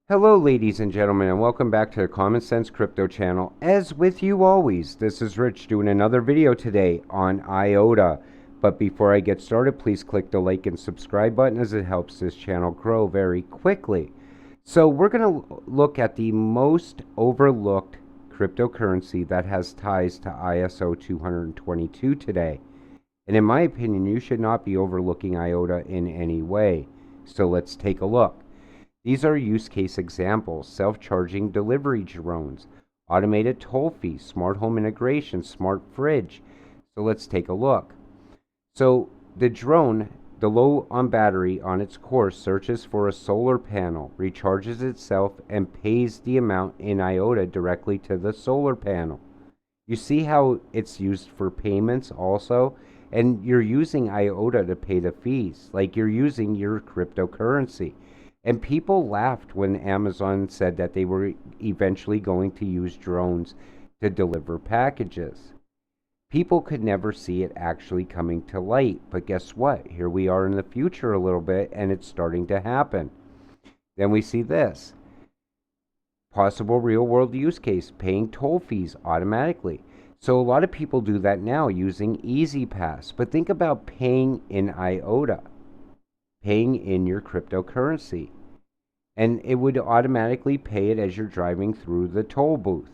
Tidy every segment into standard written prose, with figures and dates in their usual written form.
Hello, ladies and gentlemen, and welcome back to the Common Sense Crypto channel. As with you always, this is Rich doing another video today on Iota. But before I get started, please click the like and subscribe button as it helps this channel grow very quickly. So we're going to look at the most overlooked cryptocurrency that has ties to ISO 222 today. And in my opinion, you should not be overlooking Iota in any way. So let's take a look. These are use case examples: self-charging delivery drones, automated toll fees, smart home integration, smart fridge. So let's take a look. So the drone, the low on battery on its course, searches for a solar panel, recharges itself, and pays the amount in IOTA directly to the solar panel. You see how it's used for payments also? And you're using IOTA to pay the fees, like you're using your cryptocurrency. And people laughed when Amazon said that they were eventually going to use drones to deliver packages. People could never see it actually coming to light. But guess what? Here we are in the future a little bit, and it's starting to happen. Then we see this possible real world use case: paying toll fees automatically. So a lot of people do that now using EasyPass. But think about paying in IOTA, paying in your cryptocurrency, and it would automatically pay it as you're driving through the toll booth.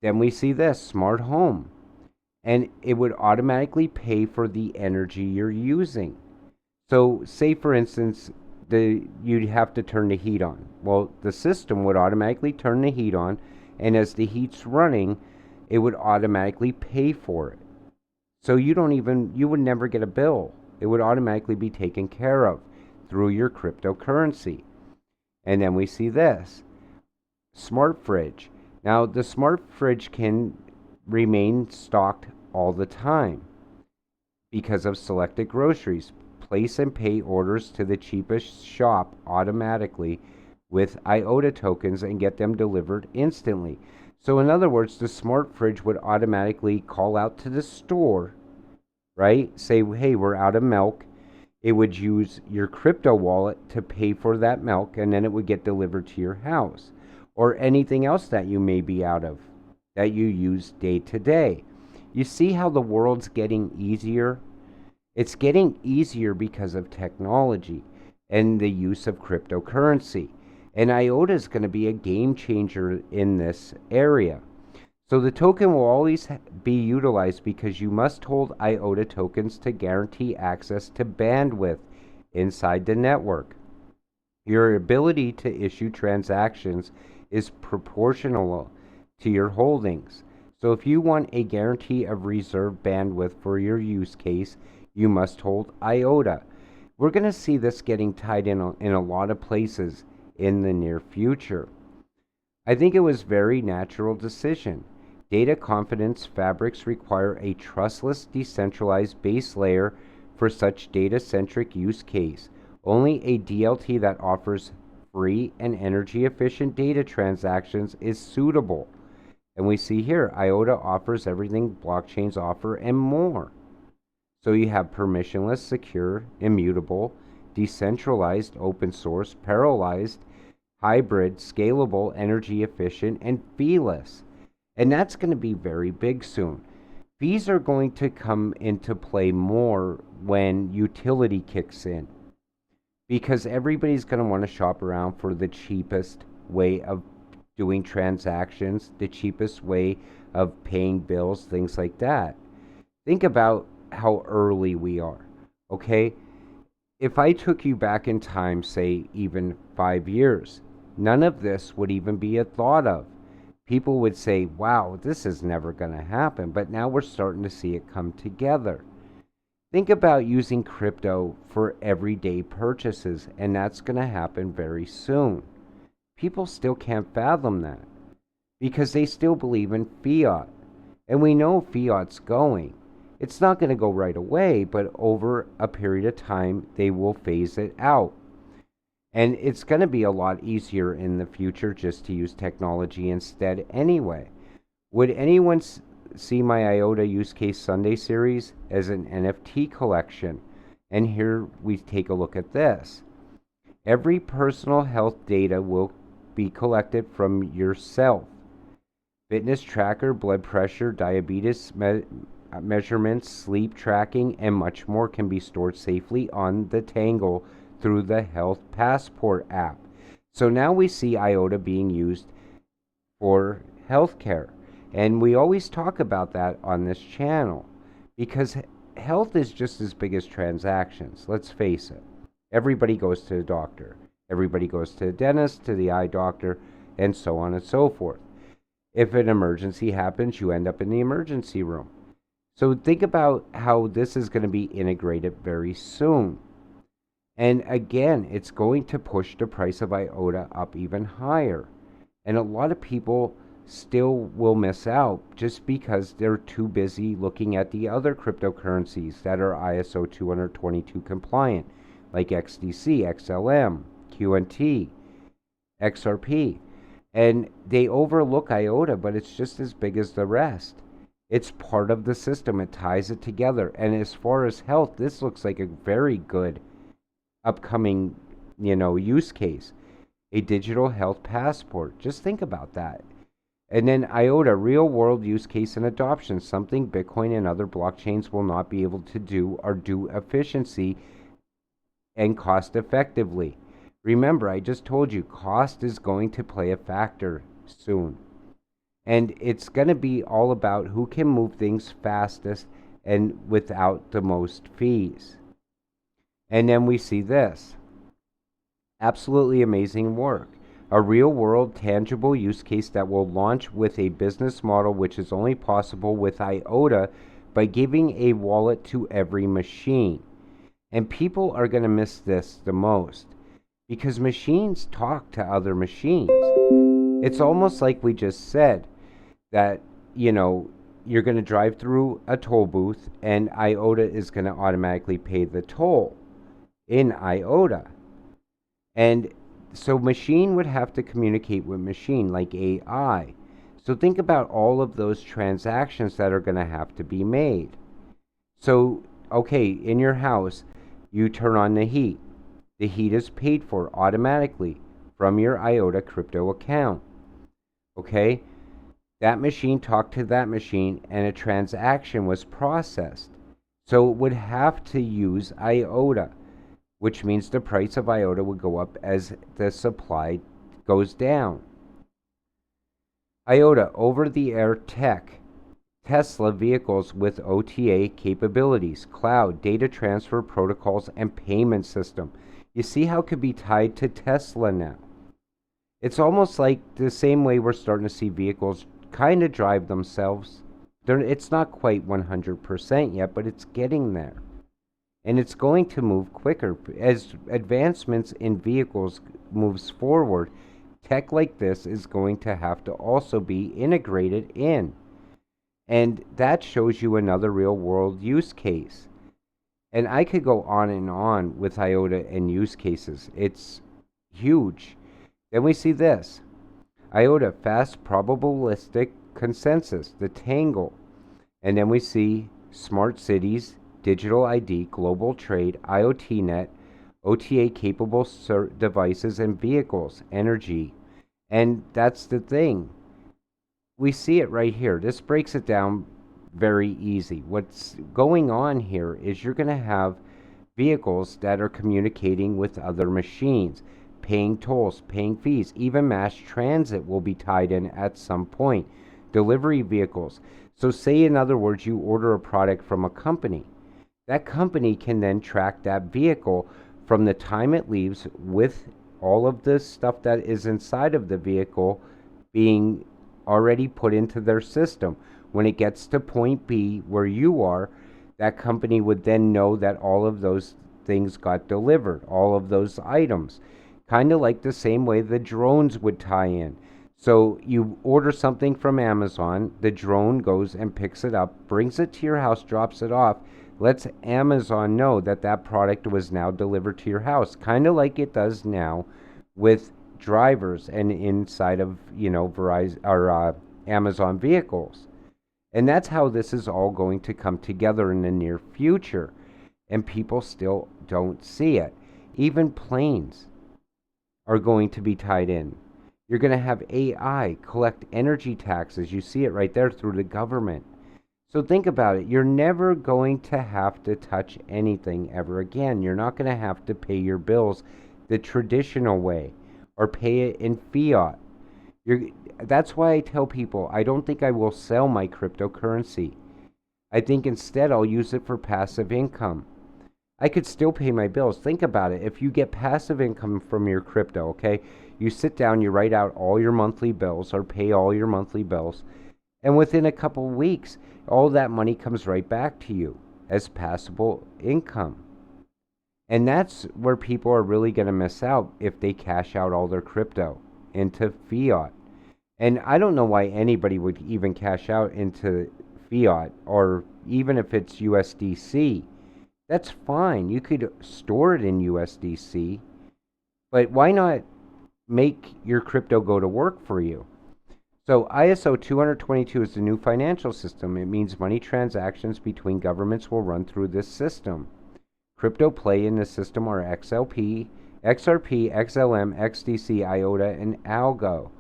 Then we see this smart home, and it would automatically pay for the energy you're using. So say for instance, you'd have to turn the heat on. Well, the system would automatically turn the heat on, and as the heat's running, it would automatically pay for it. So you would never get a bill. It would automatically be taken care of through your cryptocurrency. And then we see this smart fridge. Now, the smart fridge can remain stocked all the time because of selected groceries. Place and pay orders to the cheapest shop automatically with IOTA tokens and get them delivered instantly. So, in other words, the smart fridge would automatically call out to the store, right? Say, hey, we're out of milk. It would use your crypto wallet to pay for that milk, and then it would get delivered to your house, or anything else that you may be out of that you use day to day. You see how the world's getting easier? It's getting easier because of technology and the use of cryptocurrency. And IOTA is going to be a game changer in this area. So the token will always be utilized because you must hold IOTA tokens to guarantee access to bandwidth inside the network. Your ability to issue transactions is proportional to your holdings. So if you want a guarantee of reserve bandwidth for your use case, you must hold IOTA. We're going to see this getting tied in a lot of places in the near future. I think it was a very natural decision. Data confidence fabrics require a trustless, decentralized base layer for such data-centric use case. Only a DLT that offers free and energy-efficient data transactions is suitable. And we see here, IOTA offers everything blockchains offer and more. So you have permissionless, secure, immutable, decentralized, open source, parallelized, hybrid, scalable, energy efficient, and feeless. And that's going to be very big soon. Fees are going to come into play more when utility kicks in, because everybody's going to want to shop around for the cheapest way of doing transactions, the cheapest way of paying bills, things like that. Think about how early we are, okay? If I took you back in time, say even 5 years, none of this would even be a thought of. People would say, wow, this is never going to happen. But now we're starting to see it come together. Think about using crypto for everyday purchases, and that's going to happen very soon. People still can't fathom that because they still believe in fiat. And we know fiat's going. It's not going to go right away, but over a period of time, they will phase it out. And it's going to be a lot easier in the future just to use technology instead anyway. Would anyone see my IOTA Use Case Sunday series as an NFT collection? And here we take a look at this. Every personal health data will be collected from yourself. Fitness tracker, blood pressure, diabetes measurements, sleep tracking, and much more can be stored safely on the Tangle through the Health Passport app. So now we see Iota being used for healthcare. And we always talk about that on this channel because health is just as big as transactions. Let's face it. Everybody goes to the doctor. Everybody goes to the dentist, to the eye doctor, and so on and so forth. If an emergency happens, you end up in the emergency room. So think about how this is going to be integrated very soon. And again, it's going to push the price of Iota up even higher. And a lot of people still will miss out just because they're too busy looking at the other cryptocurrencies that are ISO 222 compliant, like XDC, XLM, QNT, XRP. And they overlook Iota, but it's just as big as the rest. It's part of the system. It ties it together. And as far as health, this looks like a very good upcoming, use case. A digital health passport. Just think about that. And then Iota, real world use case and adoption, something Bitcoin and other blockchains will not be able to do or do efficiency and cost effectively. Remember, I just told you, cost is going to play a factor soon. And it's going to be all about who can move things fastest and without the most fees. And then we see this. Absolutely amazing work. A real world, tangible use case that will launch with a business model which is only possible with Iota by giving a wallet to every machine. And people are going to miss this the most because machines talk to other machines. It's almost like we just said that, you're going to drive through a toll booth and Iota is going to automatically pay the toll in Iota. And so machine would have to communicate with machine like AI. So think about all of those transactions that are going to have to be made. So, okay, in your house, you turn on the heat. The heat is paid for automatically from your Iota crypto account. Okay? That machine talked to that machine and a transaction was processed. So it would have to use Iota, which means the price of Iota would go up as the supply goes down. Iota, over-the-air tech. Tesla vehicles with OTA capabilities, cloud, data transfer protocols, and payment system. You see how it could be tied to Tesla now. It's almost like the same way we're starting to see vehicles kind of drive themselves. It's not quite 100% yet, but it's getting there. And it's going to move quicker. As advancements in vehicles moves forward, tech like this is going to have to also be integrated in. And that shows you another real world use case. And I could go on with Iota and use cases. It's huge. Then we see this. Iota, fast probabilistic consensus, the Tangle. And then we see smart cities, digital ID, global trade, IoT net, OTA capable devices and vehicles, energy. And that's the thing. We see it right here. This breaks it down very easy. What's going on here is you're going to have vehicles that are communicating with other machines, paying tolls, paying fees. Even mass transit will be tied in at some point. Delivery vehicles. So say, in other words, you order a product from a company. That company can then track that vehicle from the time it leaves with all of the stuff that is inside of the vehicle being already put into their system. When it gets to point B where you are, that company would then know that all of those things got delivered, all of those items. Kind of like the same way the drones would tie in. So you order something from Amazon, the drone goes and picks it up, brings it to your house, drops it off, lets Amazon know that that product was now delivered to your house. Kind of like it does now with drivers and inside of, Verizon or Amazon vehicles. And that's how this is all going to come together in the near future. And people still don't see it. Even planes. are going to be tied in. You're going to have AI collect energy taxes. You see it right there through the government. So think about it. You're never going to have to touch anything ever again. You're not going to have to pay your bills the traditional way or pay it in fiat. You're, that's why I tell people I don't think I will sell my cryptocurrency. I think instead I'll use it for passive income. I could still pay my bills. Think about it. If you get passive income from your crypto, okay, you sit down, you write out all your monthly bills or pay all your monthly bills, and within a couple of weeks, all that money comes right back to you as passive income. And that's where people are really going to miss out if they cash out all their crypto into fiat. And I don't know why anybody would even cash out into fiat, or even if it's USDC. That's fine. You could store it in USDC, but why not make your crypto go to work for you? So ISO 222 is the new financial system. It means money transactions between governments will run through this system. Crypto play in the system are XLP, XRP, XLM, XDC, Iota, and Algo.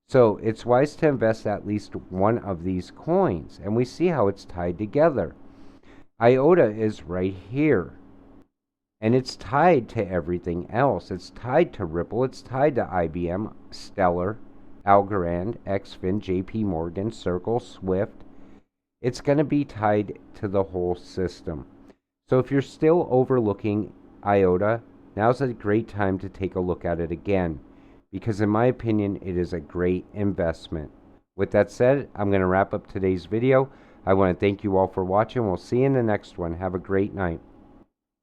So it's wise to invest at least one of these coins, and we see how it's tied together. Iota is right here, and it's tied to everything else. It's tied to Ripple, it's tied to IBM, Stellar, Algorand, XFIN, JP Morgan, Circle, Swift. It's going to be tied to the whole system. So if you're still overlooking Iota, now's a great time to take a look at it again, because in my opinion, it is a great investment. With that said, I'm going to wrap up today's video. I want to thank you all for watching. We'll see you in the next one. Have a great night.